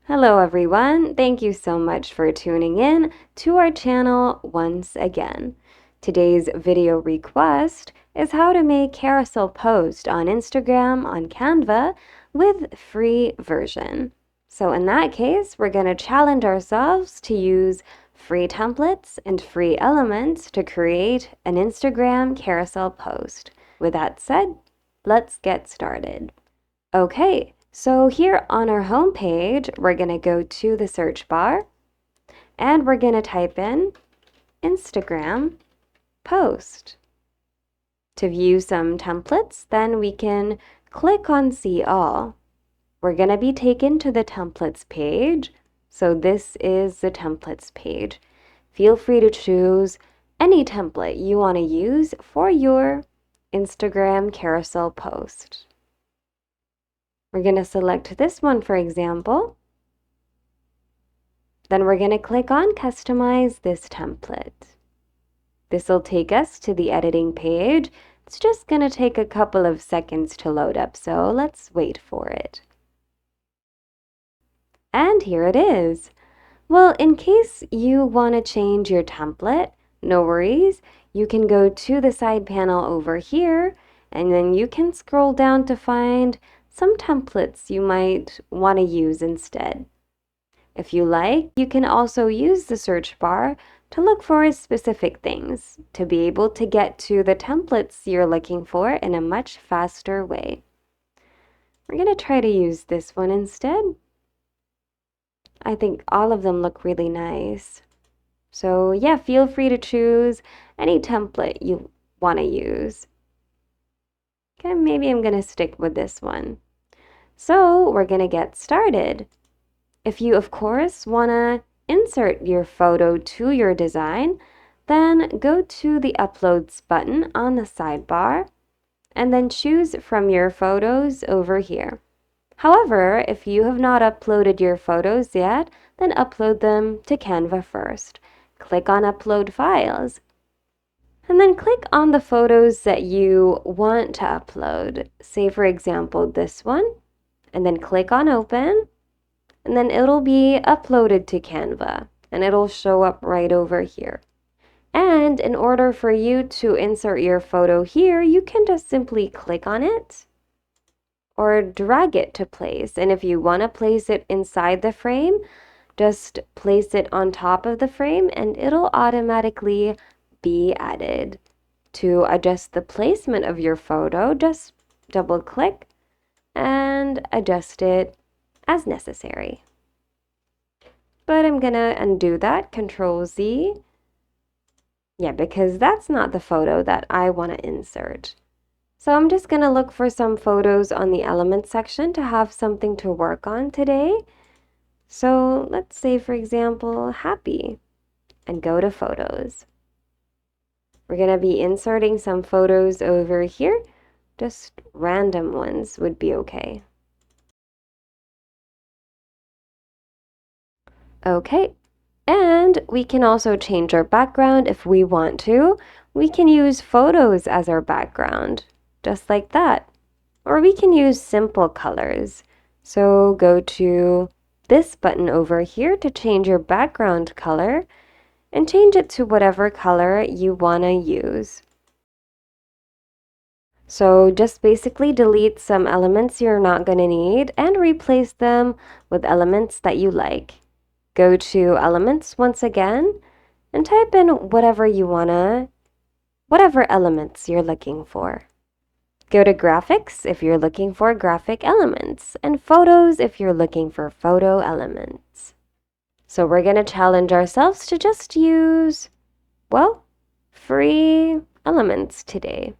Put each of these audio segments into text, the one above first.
Hello everyone, thank you so much for tuning in to our channel once again. Today's video request is how to make carousel post on Instagram on Canva with free version. So in that case, we're going to challenge ourselves to use free templates and free elements to create an Instagram carousel post. With that said, let's get started. Okay. So here on our home page, we're going to go to the search bar and we're going to type in Instagram post. To view some templates, then we can click on See All. We're going to be taken to the templates page. So this is the templates page. Feel free to choose any template you want to use for your Instagram carousel post. We're going to select this one, for example. Then we're going to click on Customize this template. This will take us to the editing page. It's just going to take a couple of seconds to load up, so let's wait for it. And here it is. Well, in case you want to change your template, no worries. You can go to the side panel over here, and then you can scroll down to find some templates you might want to use instead. If you like, you can also use the search bar to look for specific things to be able to get to the templates you're looking for in a much faster way. We're going to try to use this one instead. I think all of them look really nice. So yeah, feel free to choose any template you want to use. Okay, maybe I'm going to stick with this one. So we're going to get started. If you, of course, want to insert your photo to your design, then go to the Uploads button on the sidebar and then choose from your photos over here. However, if you have not uploaded your photos yet, then upload them to Canva first. Click on Upload Files. And then click on the photos that you want to upload. Say, for example, this one. And then click on Open. And then it'll be uploaded to Canva. And it'll show up right over here. And in order for you to insert your photo here, you can just simply click on it or drag it to place. And if you want to place it inside the frame, just place it on top of the frame and it'll automatically be added. To adjust the placement of your photo, just double click and adjust it as necessary. But I'm gonna undo that, Control Z. Yeah, because that's not the photo that I want to insert. So I'm just gonna look for some photos on the Elements section to have something to work on today. So let's say, for example, happy, and go to Photos. We're gonna be inserting some photos over here. Just random ones would be okay. Okay, and we can also change our background if we want to. We can use photos as our background, just like that. Or we can use simple colors. So go to this button over here to change your background color and change it to whatever color you want to use. So just basically delete some elements you're not going to need and replace them with elements that you like. Go to Elements once again and type in whatever elements you're looking for. Go to Graphics if you're looking for graphic elements, and Photos if you're looking for photo elements. So we're going to challenge ourselves to just use, well, free elements today.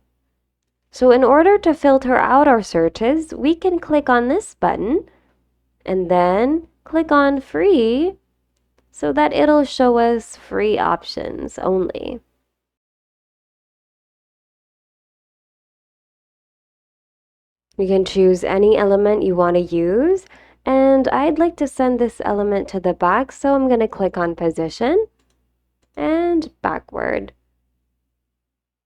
So in order to filter out our searches, we can click on this button and then click on Free so that it'll show us free options only. You can choose any element you want to use, and I'd like to send this element to the back, so I'm going to click on Position and Backward.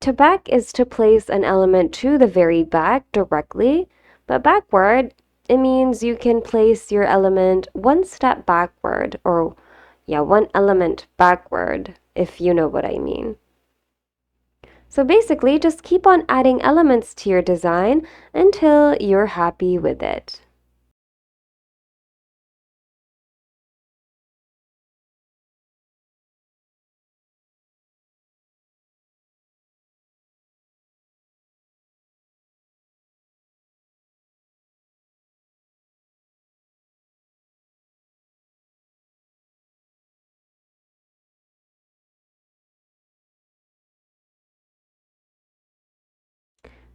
To back is to place an element to the very back directly, but backward it means you can place your element one step backward, or yeah, one element backward, if you know what I mean. So basically, just keep on adding elements to your design until you're happy with it.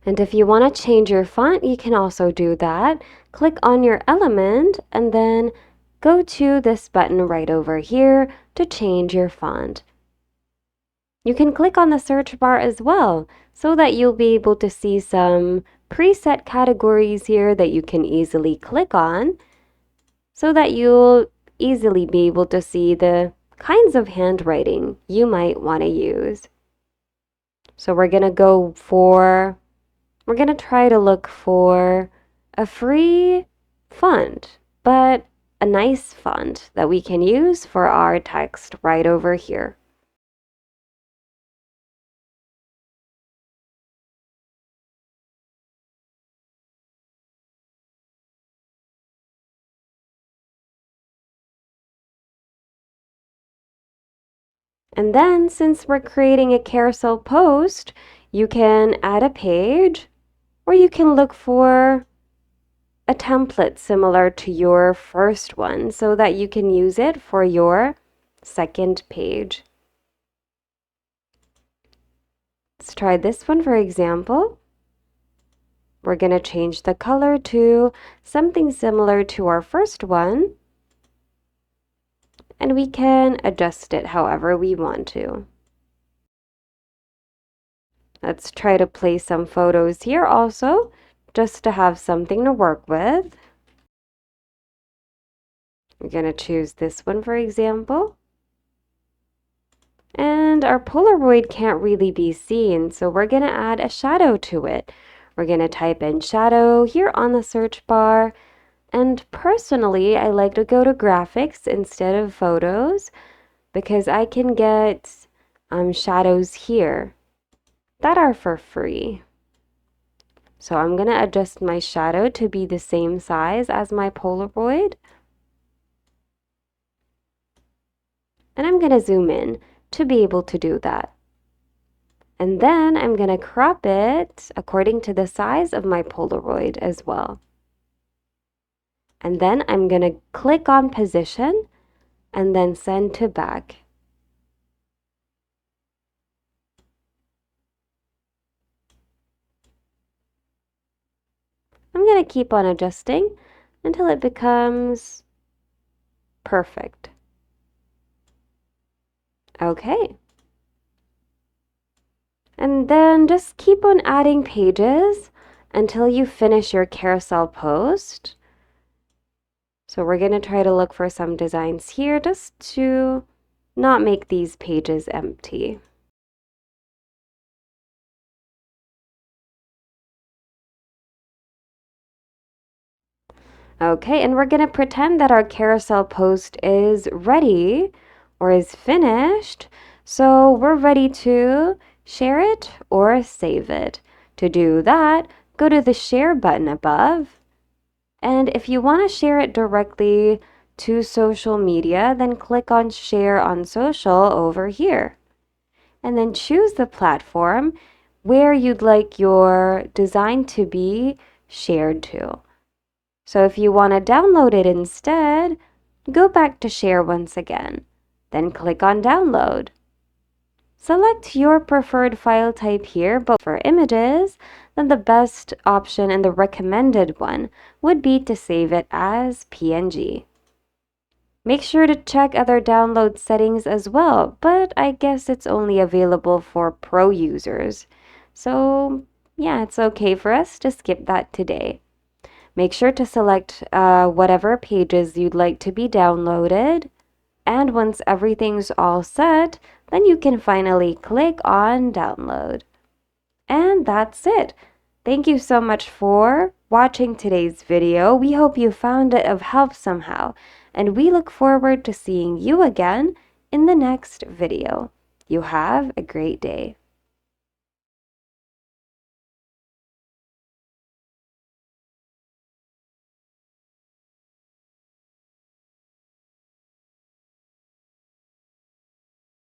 And if you want to change your font, you can also do that. Click on your element and then go to this button right over here to change your font. You can click on the search bar as well so that you'll be able to see some preset categories here that you can easily click on so that you'll easily be able to see the kinds of handwriting you might want to use. So we're going to try to look for a free font, but a nice font that we can use for our text right over here. And then, since we're creating a carousel post, you can add a page, or you can look for a template similar to your first one so that you can use it for your second page. Let's try this one for example. We're going to change the color to something similar to our first one, and we can adjust it however we want to. Let's try to place some photos here also, just to have something to work with. We're going to choose this one for example. And our Polaroid can't really be seen, so we're going to add a shadow to it. We're going to type in shadow here on the search bar. And personally, I like to go to graphics instead of photos because I can get shadows here that are for free. So I'm going to adjust my shadow to be the same size as my Polaroid. And I'm going to zoom in to be able to do that. And then I'm going to crop it according to the size of my Polaroid as well. And then I'm going to click on position and then send to back. I'm going to keep on adjusting until it becomes perfect. Okay. And then just keep on adding pages until you finish your carousel post. So we're going to try to look for some designs here just to not make these pages empty. Okay, and we're going to pretend that our carousel post is ready or is finished. So we're ready to share it or save it. To do that, go to the share button above. And if you want to share it directly to social media, then click on share on social over here. And then choose the platform where you'd like your design to be shared to. So if you want to download it instead, go back to share once again. Then click on download. Select your preferred file type here, but for images, then the best option and the recommended one would be to save it as PNG. Make sure to check other download settings as well, but I guess it's only available for pro users. So yeah, it's okay for us to skip that today. Make sure to select whatever pages you'd like to be downloaded. And once everything's all set, then you can finally click on download. And that's it. Thank you so much for watching today's video. We hope you found it of help somehow, and we look forward to seeing you again in the next video. You have a great day.